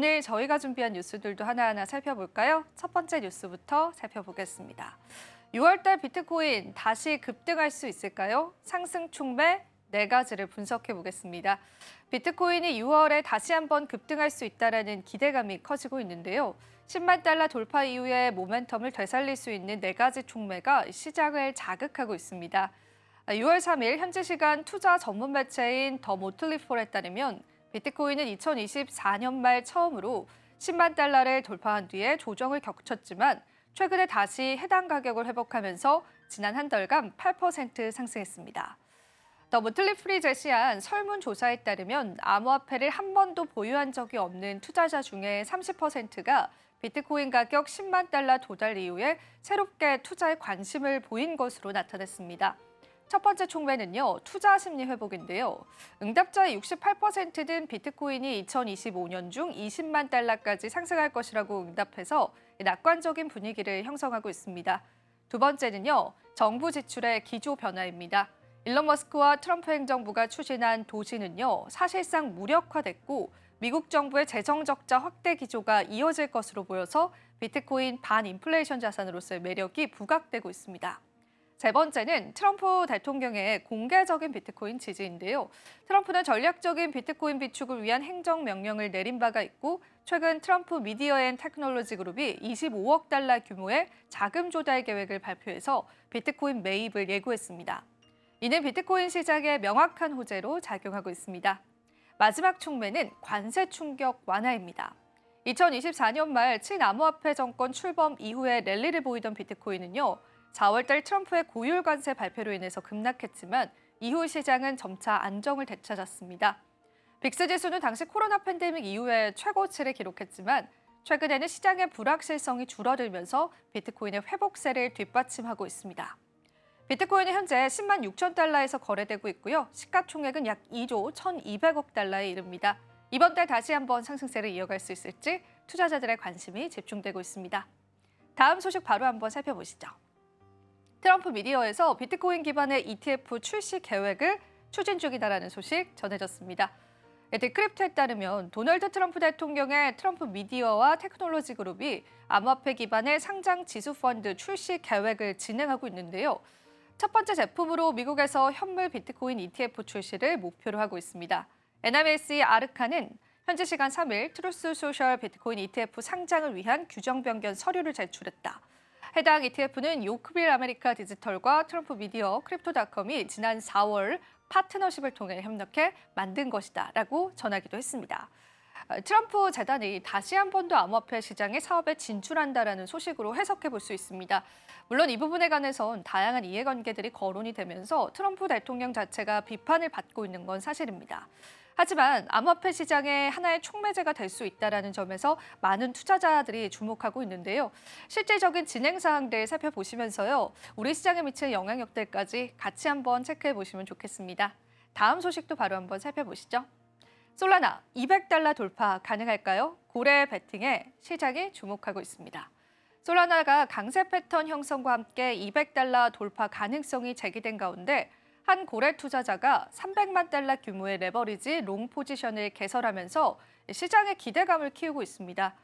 오늘 저희가 준비한 뉴스들도 하나하나 살펴볼까요? 첫 번째 뉴스부터 살펴보겠습니다. 6월달 비트코인 다시 급등할 수 있을까요? 상승 촉매 4가지를 분석해 보겠습니다. 비트코인이 6월에 다시 한번 급등할 수 있다는 기대감이 커지고 있는데요. 10만 달러 돌파 이후에 모멘텀을 되살릴 수 있는 4가지 촉매가 시장을 자극하고 있습니다. 6월 3일 현지 시간 투자 전문 매체인 더 모틀리 폴에 따르면 비트코인은 2024년 말 처음으로 10만 달러를 돌파한 뒤에 조정을 겪었지만 최근에 다시 해당 가격을 회복하면서 지난 한 달간 8% 상승했습니다. 더 모틀리 폴이 제시한 설문조사에 따르면 암호화폐를 한 번도 보유한 적이 없는 투자자 중에 30%가 비트코인 가격 10만 달러 도달 이후에 새롭게 투자에 관심을 보인 것으로 나타났습니다. 첫 번째 촉매는요, 투자 심리 회복인데요. 응답자의 68%는 비트코인이 2025년 중 20만 달러까지 상승할 것이라고 응답해서 낙관적인 분위기를 형성하고 있습니다. 두 번째는요, 정부 지출의 기조 변화입니다. 일론 머스크와 트럼프 행정부가 추진한 도시는요, 사실상 무력화됐고 미국 정부의 재정 적자 확대 기조가 이어질 것으로 보여서 비트코인 반인플레이션 자산으로서의 매력이 부각되고 있습니다. 세 번째는 트럼프 대통령의 공개적인 비트코인 지지인데요. 트럼프는 전략적인 비트코인 비축을 위한 행정명령을 내린 바가 있고 최근 트럼프 미디어 앤 테크놀로지 그룹이 25억 달러 규모의 자금 조달 계획을 발표해서 비트코인 매입을 예고했습니다. 이는 비트코인 시장의 명확한 호재로 작용하고 있습니다. 마지막 촉매는 관세 충격 완화입니다. 2024년 말 친암호화폐 정권 출범 이후에 랠리를 보이던 비트코인은요. 4월달 트럼프의 고율 관세 발표로 인해서 급락했지만 이후 시장은 점차 안정을 되찾았습니다. 빅스 지수는 당시 코로나 팬데믹 이후에 최고치를 기록했지만 최근에는 시장의 불확실성이 줄어들면서 비트코인의 회복세를 뒷받침하고 있습니다. 비트코인은 현재 10만 6천 달러에서 거래되고 있고요. 시가총액은 약 2조 1,200억 달러에 이릅니다. 이번 달 다시 한번 상승세를 이어갈 수 있을지 투자자들의 관심이 집중되고 있습니다. 다음 소식 바로 한번 살펴보시죠. 트럼프 미디어에서 비트코인 기반의 ETF 출시 계획을 추진 중이다라는 소식 전해졌습니다. 디크립토에 따르면 도널드 트럼프 대통령의 트럼프 미디어와 테크놀로지 그룹이 암호화폐 기반의 상장 지수 펀드 출시 계획을 진행하고 있는데요. 첫 번째 제품으로 미국에서 현물 비트코인 ETF 출시를 목표로 하고 있습니다. NMLC 아르카는 현지 시간 3일 트루스 소셜 비트코인 ETF 상장을 위한 규정 변경 서류를 제출했다. 해당 ETF는 요크빌 아메리카 디지털과 트럼프 미디어 크립토닷컴이 지난 4월 파트너십을 통해 협력해 만든 것이다라고 전하기도 했습니다. 트럼프 재단이 다시 한 번 더 암호화폐 시장에 사업에 진출한다라는 소식으로 해석해 볼 수 있습니다. 물론 이 부분에 관해선 다양한 이해관계들이 거론이 되면서 트럼프 대통령 자체가 비판을 받고 있는 건 사실입니다. 하지만 암호화폐 시장의 하나의 촉매제가 될 수 있다는 점에서 많은 투자자들이 주목하고 있는데요. 실질적인 진행 사항들 살펴보시면서요. 우리 시장에 미치는 영향력들까지 같이 한번 체크해 보시면 좋겠습니다. 다음 소식도 바로 한번 살펴보시죠. 솔라나 200달러 돌파 가능할까요? 고래 베팅에 시장이 주목하고 있습니다. 솔라나가 강세 패턴 형성과 함께 200달러 돌파 가능성이 제기된 가운데 한 고래 투자자가 300만 달러 규모의 레버리지 롱 포지션을 개설하면서 시장의 기대감을 키우고 있습니다.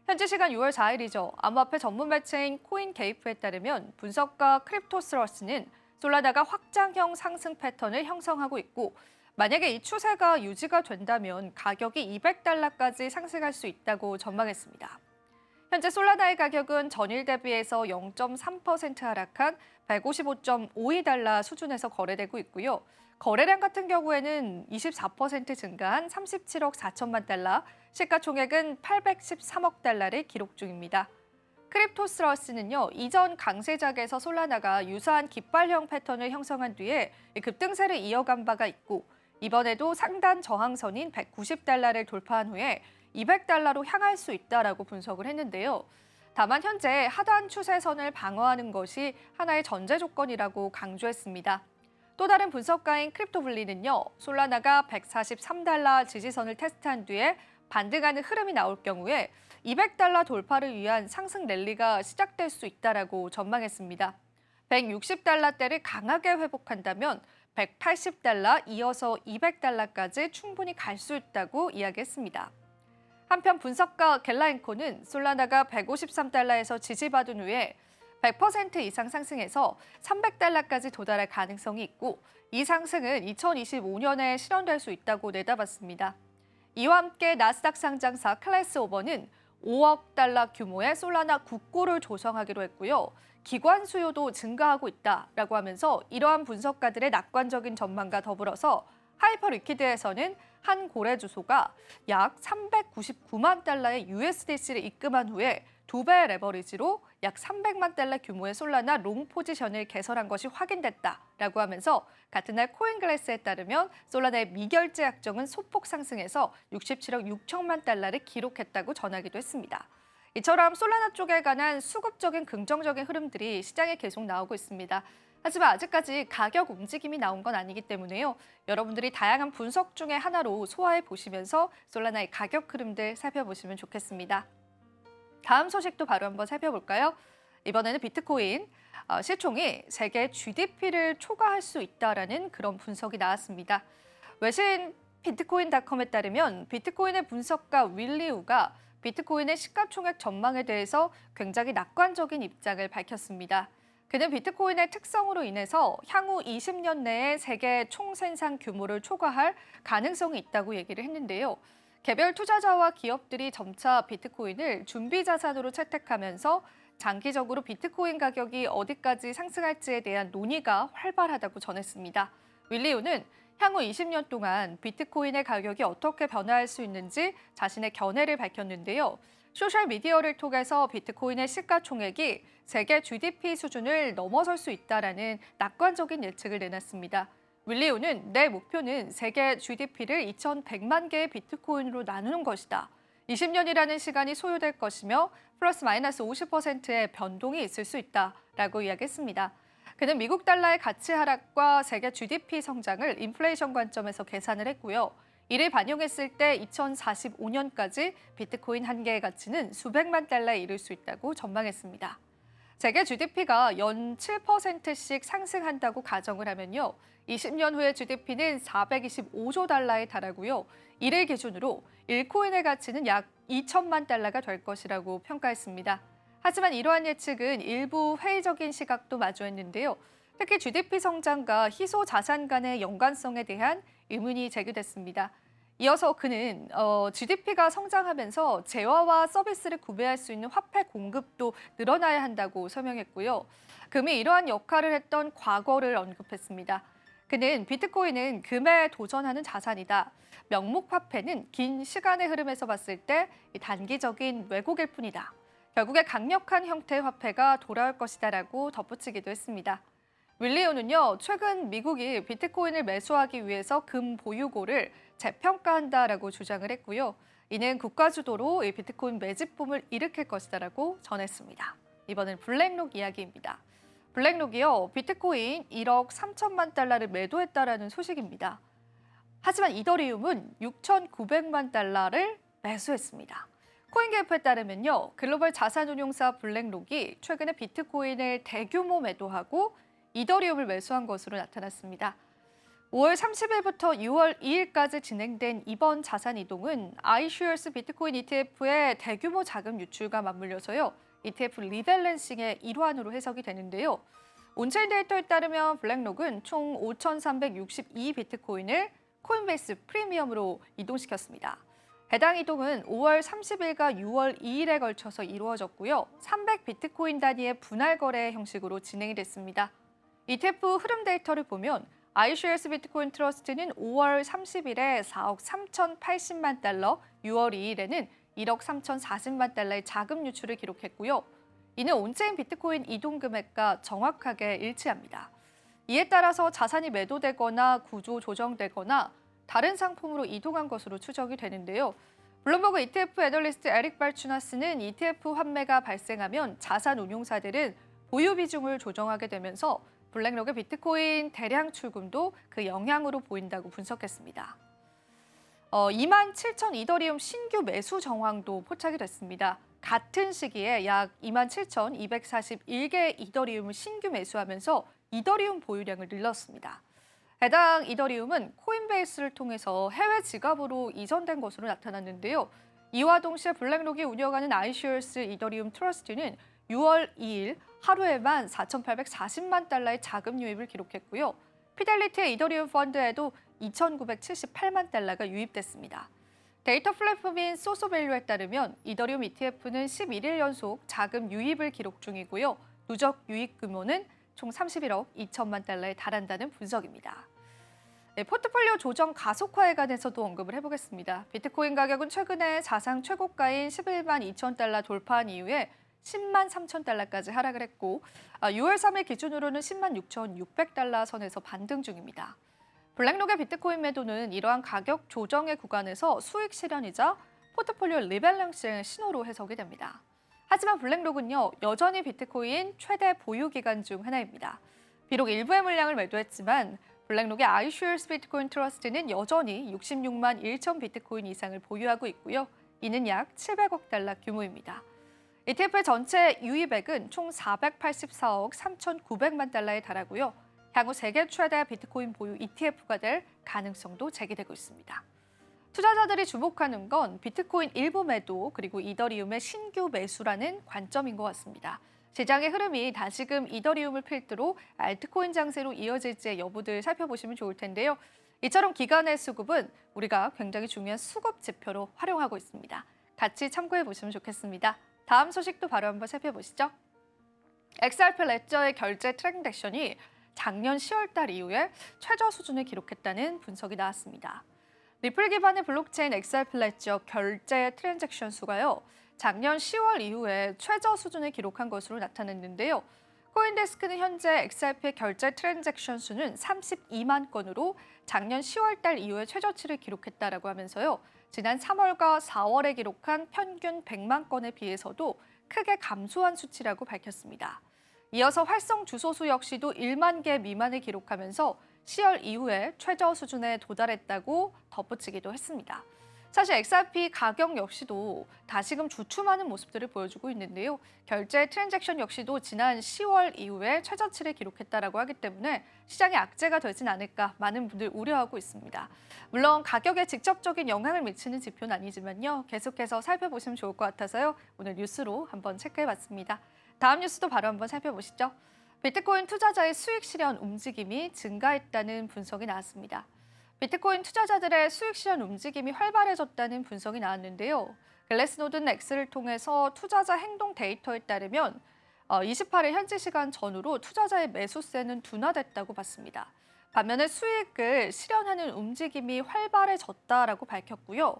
현지 시간 6월 4일이죠. 암호화폐 전문 매체인 코인게이프에 따르면 분석가 크립토스러스는 솔라나가 확장형 상승 패턴을 형성하고 있고 만약에 이 추세가 유지가 된다면 가격이 200달러까지 상승할 수 있다고 전망했습니다. 현재 솔라나의 가격은 전일 대비해서 0.3% 하락한 155.52달러 수준에서 거래되고 있고요. 거래량 같은 경우에는 24% 증가한 37억 4천만 달러, 시가총액은 813억 달러를 기록 중입니다. 크립토스러스는요, 이전 강세작에서 솔라나가 유사한 깃발형 패턴을 형성한 뒤에 급등세를 이어간 바가 있고 이번에도 상단 저항선인 190달러를 돌파한 후에 200달러로 향할 수 있다라고 분석을 했는데요. 다만 현재 하단 추세선을 방어하는 것이 하나의 전제 조건이라고 강조했습니다. 또 다른 분석가인 크립토블리는요. 솔라나가 143달러 지지선을 테스트한 뒤에 반등하는 흐름이 나올 경우에 200달러 돌파를 위한 상승 랠리가 시작될 수 있다라고 전망했습니다. 160달러대를 강하게 회복한다면 180달러, 이어서 200달러까지 충분히 갈 수 있다고 이야기했습니다. 한편 분석가 갤라인코는 솔라나가 153달러에서 지지받은 후에 100% 이상 상승해서 300달러까지 도달할 가능성이 있고 이 상승은 2025년에 실현될 수 있다고 내다봤습니다. 이와 함께 나스닥 상장사 클래스 오버는 5억 달러 규모의 솔라나 국고를 조성하기로 했고요. 기관 수요도 증가하고 있다라고 하면서 이러한 분석가들의 낙관적인 전망과 더불어서 하이퍼 리퀴드에서는 한 거래 주소가 약 399만 달러의 USDC를 입금한 후에 2배의 레버리지로 약 300만 달러 규모의 솔라나 롱 포지션을 개설한 것이 확인됐다라고 하면서 같은 날 코인글래스에 따르면 솔라나의 미결제 약정은 소폭 상승해서 67억 6천만 달러를 기록했다고 전하기도 했습니다. 이처럼 솔라나 쪽에 관한 수급적인 긍정적인 흐름들이 시장에 계속 나오고 있습니다. 하지만 아직까지 가격 움직임이 나온 건 아니기 때문에요. 여러분들이 다양한 분석 중에 하나로 소화해 보시면서 솔라나의 가격 흐름들 살펴보시면 좋겠습니다. 다음 소식도 바로 한번 살펴볼까요? 이번에는 비트코인 시총이 세계 GDP를 초과할 수 있다라는 그런 분석이 나왔습니다. 외신 비트코인닷컴에 따르면 비트코인의 분석가 윌리우가 비트코인의 시가총액 전망에 대해서 굉장히 낙관적인 입장을 밝혔습니다. 그는 비트코인의 특성으로 인해서 향후 20년 내에 세계 총생산 규모를 초과할 가능성이 있다고 얘기를 했는데요. 개별 투자자와 기업들이 점차 비트코인을 준비 자산으로 채택하면서 장기적으로 비트코인 가격이 어디까지 상승할지에 대한 논의가 활발하다고 전했습니다. 윌리우는 향후 20년 동안 비트코인의 가격이 어떻게 변화할 수 있는지 자신의 견해를 밝혔는데요. 소셜미디어를 통해서 비트코인의 시가총액이 세계 GDP 수준을 넘어설 수 있다라는 낙관적인 예측을 내놨습니다. 윌리우는 내 목표는 세계 GDP를 2,100만 개의 비트코인으로 나누는 것이다. 20년이라는 시간이 소요될 것이며 플러스 마이너스 50%의 변동이 있을 수 있다라고 이야기했습니다. 그는 미국 달러의 가치 하락과 세계 GDP 성장을 인플레이션 관점에서 계산을 했고요. 이를 반영했을 때 2045년까지 비트코인 한 개의 가치는 수백만 달러에 이를 수 있다고 전망했습니다. 세계 GDP가 연 7%씩 상승한다고 가정을 하면요. 20년 후의 GDP는 425조 달러에 달하고요. 이를 기준으로 1코인의 가치는 약 2천만 달러가 될 것이라고 평가했습니다. 하지만 이러한 예측은 일부 회의적인 시각도 마주했는데요. 특히 GDP 성장과 희소 자산 간의 연관성에 대한 의문이 제기됐습니다. 이어서 그는 GDP가 성장하면서 재화와 서비스를 구매할 수 있는 화폐 공급도 늘어나야 한다고 설명했고요. 금이 이러한 역할을 했던 과거를 언급했습니다. 그는 비트코인은 금에 도전하는 자산이다. 명목 화폐는 긴 시간의 흐름에서 봤을 때 단기적인 왜곡일 뿐이다. 결국에 강력한 형태의 화폐가 돌아올 것이다라고 덧붙이기도 했습니다. 윌리오는요, 최근 미국이 비트코인을 매수하기 위해서 금 보유고를 재평가한다라고 주장을 했고요. 이는 국가 주도로 이 비트코인 매집붐을 일으킬 것이다라고 전했습니다. 이번엔 블랙록 이야기입니다. 블랙록이요, 비트코인 1억 3천만 달러를 매도했다라는 소식입니다. 하지만 이더리움은 6,900만 달러를 매수했습니다. 코인게이프에 따르면요, 글로벌 자산운용사 블랙록이 최근에 비트코인을 대규모 매도하고 이더리움을 매수한 것으로 나타났습니다. 5월 30일부터 6월 2일까지 진행된 이번 자산 이동은 iShares 비트코인 ETF의 대규모 자금 유출과 맞물려서요. ETF 리밸런싱의 일환으로 해석이 되는데요. 온체인 데이터에 따르면 블랙록은 총 5,362 비트코인을 코인베이스 프리미엄으로 이동시켰습니다. 해당 이동은 5월 30일과 6월 2일에 걸쳐서 이루어졌고요. 300 비트코인 단위의 분할 거래 형식으로 진행이 됐습니다. ETF 흐름 데이터를 보면 iShares 비트코인 트러스트는 5월 30일에 4억 3,080만 달러, 6월 2일에는 1억 3,040만 달러의 자금 유출을 기록했고요. 이는 온체인 비트코인 이동 금액과 정확하게 일치합니다. 이에 따라서 자산이 매도되거나 구조 조정되거나 다른 상품으로 이동한 것으로 추정이 되는데요. 블룸버그 ETF 애널리스트 에릭 발추나스는 ETF 환매가 발생하면 자산 운용사들은 보유 비중을 조정하게 되면서 블랙록의 비트코인 대량 출금도 그 영향으로 보인다고 분석했습니다. 27,000 이더리움 신규 매수 정황도 포착이 됐습니다. 같은 시기에 약 27,241개의 이더리움을 신규 매수하면서 이더리움 보유량을 늘렸습니다. 해당 이더리움은 코인베이스를 통해서 해외 지갑으로 이전된 것으로 나타났는데요. 이와 동시에 블랙록이 운영하는 iShares 이더리움 트러스트는 6월 2일 하루에만 4,840만 달러의 자금 유입을 기록했고요. 피델리티의 이더리움 펀드에도 2,978만 달러가 유입됐습니다. 데이터 플랫폼인 소소밸류에 따르면 이더리움 ETF는 11일 연속 자금 유입을 기록 중이고요. 누적 유입 규모는 총 31억 2천만 달러에 달한다는 분석입니다. 네, 포트폴리오 조정 가속화에 관해서도 언급을 해보겠습니다. 비트코인 가격은 최근에 사상 최고가인 11만 2천 달러 돌파한 이후에 10만 3천 달러까지 하락을 했고 6월 3일 기준으로는 10만 6,600달러 선에서 반등 중입니다. 블랙록의 비트코인 매도는 이러한 가격 조정의 구간에서 수익 실현이자 포트폴리오 리밸런스의 신호로 해석이 됩니다. 하지만 블랙록은요, 여전히 비트코인 최대 보유 기간 중 하나입니다. 비록 일부의 물량을 매도했지만 블랙록의 iShares 비트코인 트러스트는 여전히 66만 1천 비트코인 이상을 보유하고 있고요. 이는 약 700억 달러 규모입니다. ETF의 전체 유입액은 총 484억 3,900만 달러에 달하고요. 향후 세계 최대 비트코인 보유 ETF가 될 가능성도 제기되고 있습니다. 투자자들이 주목하는 건 비트코인 일부 매도 그리고 이더리움의 신규 매수라는 관점인 것 같습니다. 시장의 흐름이 다시금 이더리움을 필두로 알트코인 장세로 이어질지의 여부들 살펴보시면 좋을 텐데요. 이처럼 기관의 수급은 우리가 굉장히 중요한 수급 지표로 활용하고 있습니다. 같이 참고해 보시면 좋겠습니다. 다음 소식도 바로 한번 살펴보시죠. XRP 레저의 결제 트랜잭션이 작년 10월 달 이후에 최저 수준을 기록했다는 분석이 나왔습니다. 리플 기반의 블록체인 XRP 레저 결제 트랜잭션 수가요. 작년 10월 이후에 최저 수준을 기록한 것으로 나타났는데요. 코인데스크는 현재 XRP의 결제 트랜잭션 수는 32만 건으로 작년 10월 달 이후에 최저치를 기록했다라고 하면서요. 지난 3월과 4월에 기록한 평균 100만 건에 비해서도 크게 감소한 수치라고 밝혔습니다. 이어서 활성 주소수 역시도 1만 개 미만을 기록하면서 10월 이후에 최저 수준에 도달했다고 덧붙이기도 했습니다. 사실 XRP 가격 역시도 다시금 주춤하는 모습들을 보여주고 있는데요. 결제 트랜잭션 역시도 지난 10월 이후에 최저치를 기록했다라고 하기 때문에 시장에 악재가 되진 않을까 많은 분들 우려하고 있습니다. 물론 가격에 직접적인 영향을 미치는 지표는 아니지만요. 계속해서 살펴보시면 좋을 것 같아서요. 오늘 뉴스로 한번 체크해봤습니다. 다음 뉴스도 바로 한번 살펴보시죠. 비트코인 투자자의 수익 실현 움직임이 증가했다는 분석이 나왔습니다. 비트코인 투자자들의 수익 실현 움직임이 활발해졌다는 분석이 나왔는데요. 글래스노드 X를 통해서 투자자 행동 데이터에 따르면 28일 현지 시간 전후로 투자자의 매수세는 둔화됐다고 봤습니다. 반면에 수익을 실현하는 움직임이 활발해졌다라고 밝혔고요.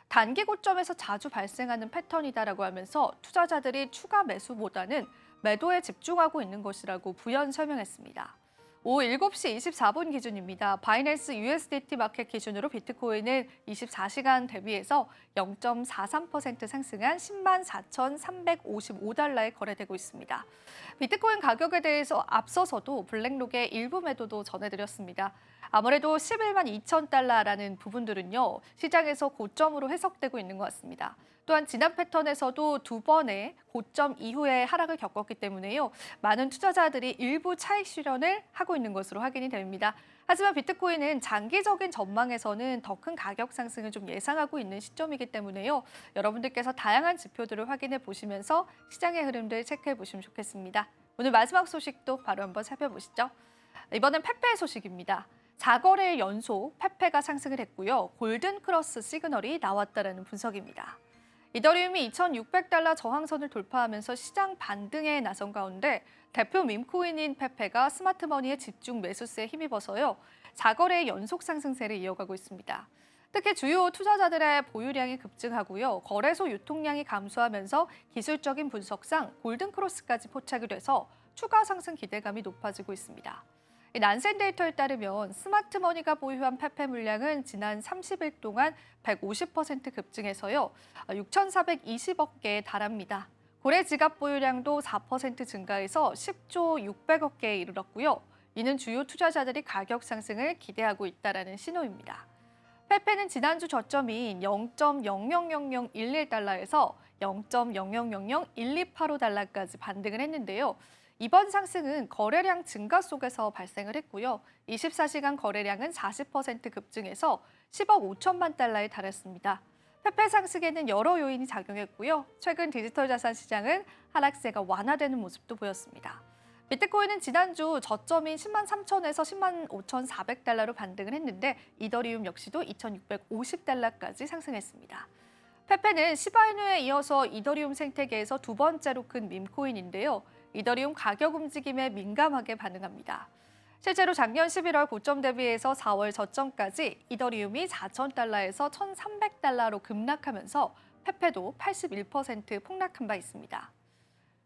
단기 고점에서 자주 발생하는 패턴이다라고 하면서 투자자들이 추가 매수보다는 매도에 집중하고 있는 것이라고 부연 설명했습니다. 오후 7시 24분 기준입니다. 바이낸스 USDT 마켓 기준으로 비트코인은 24시간 대비해서 0.43% 상승한 10만 4,355달러에 거래되고 있습니다. 비트코인 가격에 대해서 앞서서도 블랙록의 일부 매도도 전해드렸습니다. 아무래도 11만 2천 달러라는 부분들은요, 시장에서 고점으로 해석되고 있는 것 같습니다. 또한 지난 패턴에서도 두 번의 고점 이후에 하락을 겪었기 때문에요. 많은 투자자들이 일부 차익 실현을 하고 있는 것으로 확인이 됩니다. 하지만 비트코인은 장기적인 전망에서는 더 큰 가격 상승을 좀 예상하고 있는 시점이기 때문에요. 여러분들께서 다양한 지표들을 확인해 보시면서 시장의 흐름들 체크해 보시면 좋겠습니다. 오늘 마지막 소식도 바로 한번 살펴보시죠. 이번엔 페페 소식입니다. 4거래일 연속 페페가 상승을 했고요. 골든 크로스 시그널이 나왔다는 분석입니다. 이더리움이 2,600달러 저항선을 돌파하면서 시장 반등에 나선 가운데 대표 밈코인인 페페가 스마트머니의 집중 매수세에 힘입어서요. 4거래의 연속 상승세를 이어가고 있습니다. 특히 주요 투자자들의 보유량이 급증하고요. 거래소 유통량이 감소하면서 기술적인 분석상 골든크로스까지 포착이 돼서 추가 상승 기대감이 높아지고 있습니다. 난센 데이터에 따르면 스마트머니가 보유한 페페 물량은 지난 30일 동안 150% 급증해서요. 6,420억 개에 달합니다. 고래 지갑 보유량도 4% 증가해서 10조 600억 개에 이르렀고요. 이는 주요 투자자들이 가격 상승을 기대하고 있다는 신호입니다. 페페는 지난주 저점인 0.000011달러에서 0.00001285달러까지 반등을 했는데요. 이번 상승은 거래량 증가 속에서 발생을 했고요. 24시간 거래량은 40% 급증해서 10억 5천만 달러에 달했습니다. 페페 상승에는 여러 요인이 작용했고요. 최근 디지털 자산 시장은 하락세가 완화되는 모습도 보였습니다. 비트코인은 지난주 저점인 10만 3천에서 10만 5,400달러로 반등을 했는데 이더리움 역시도 2,650달러까지 상승했습니다. 페페는 시바이누에 이어서 이더리움 생태계에서 두 번째로 큰 밈코인인데요. 이더리움 가격 움직임에 민감하게 반응합니다. 실제로 작년 11월 고점 대비해서 4월 저점까지 이더리움이 4,000달러에서 1,300달러로 급락하면서 페페도 81% 폭락한 바 있습니다.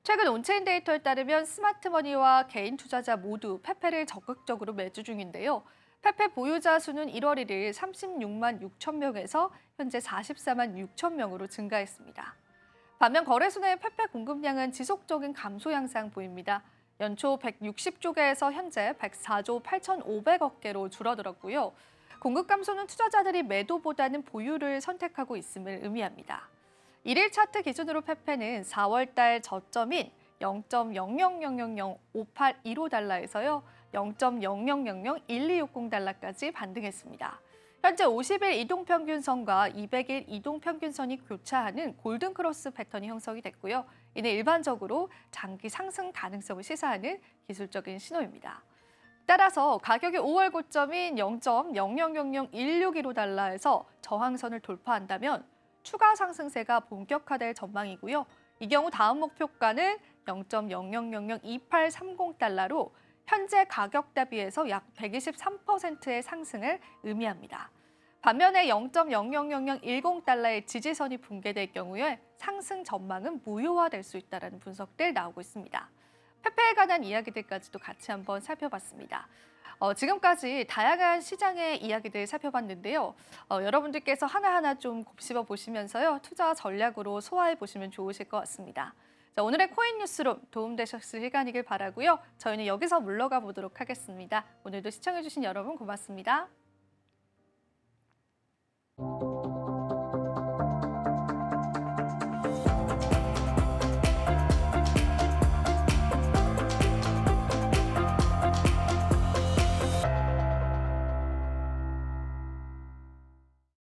최근 온체인 데이터에 따르면 스마트머니와 개인 투자자 모두 페페를 적극적으로 매주 중인데요. 페페 보유자 수는 1월 1일 36만 6천 명에서 현재 44만 6천 명으로 증가했습니다. 반면 거래소 내 페페 공급량은 지속적인 감소 양상 보입니다. 연초 160조 개에서 현재 104조 8,500억 개로 줄어들었고요. 공급 감소는 투자자들이 매도보다는 보유를 선택하고 있음을 의미합니다. 1일 차트 기준으로 페페는 4월 달 저점인 0.0000581.5달러에서요. 0.00001260달러까지 반등했습니다. 현재 50일 이동평균선과 200일 이동평균선이 교차하는 골든크로스 패턴이 형성이 됐고요. 이는 일반적으로 장기 상승 가능성을 시사하는 기술적인 신호입니다. 따라서 가격이 5월 고점인 0.00001615달러에서 저항선을 돌파한다면 추가 상승세가 본격화될 전망이고요. 이 경우 다음 목표가는 0.00002830달러로 현재 가격 대비해서 약 123%의 상승을 의미합니다. 반면에 0.000010달러의 지지선이 붕괴될 경우에 상승 전망은 무효화될 수 있다는 분석들 나오고 있습니다. 페페에 관한 이야기들까지도 같이 한번 살펴봤습니다. 지금까지 다양한 시장의 이야기들 살펴봤는데요. 여러분들께서 하나하나 좀 곱씹어 보시면서요. 투자 전략으로 소화해 보시면 좋으실 것 같습니다. 자, 오늘의 코인 뉴스룸 도움되셨을 시간이길 바라고요. 저희는 여기서 물러가 보도록 하겠습니다. 오늘도 시청해 주신 여러분 고맙습니다.